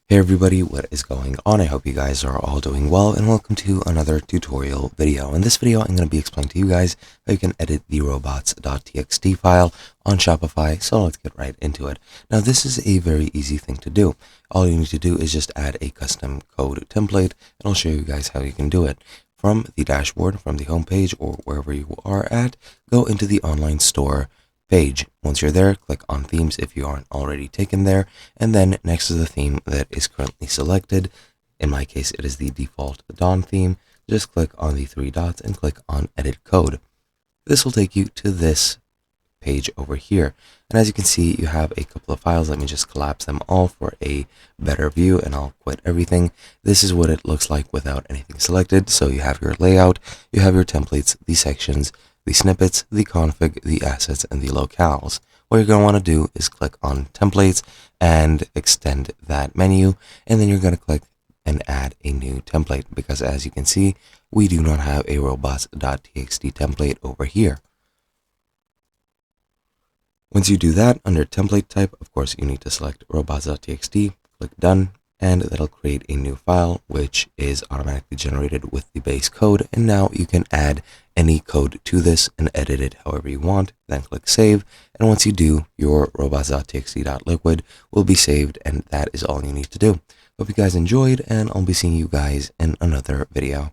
Hey everybody, what is going on? I hope you guys are all doing well, and welcome to another tutorial video. In this video, I'm going to be explaining to you guys how you can edit the Robots.Txt file on Shopify, so let's get right into it. Now this is a very easy thing to do. All you need to do is just add a custom code template, and I'll show you guys how you can do it. From the dashboard, from the home page, or wherever you are at, go into the online store page. Once you're there, click on themes if you aren't already taken there, and then next to the theme that is currently selected, in my case it is the default Dawn theme, just click on the three dots and click on edit code. This will take you to this page over here, and as you can see you have a couple of files. Let me just collapse them all for a better view, and I'll quit everything. This is what it looks like without anything selected. So you have your layout, you have your templates, the sections, the snippets, the config, the assets, and the locales. What you're going to want to do is click on templates and extend that menu, and then you're going to click and add a new template, because as you can see, we do not have a robots.txt template over here. Once you do that, under template type, of course, you need to select robots.txt, click done, and that'll create a new file, which is automatically generated with the base code. And now you can add any code to this and edit it however you want. Then click save. And once you do, your robots.txt.liquid will be saved, and that is all you need to do. Hope you guys enjoyed, and I'll be seeing you guys in another video.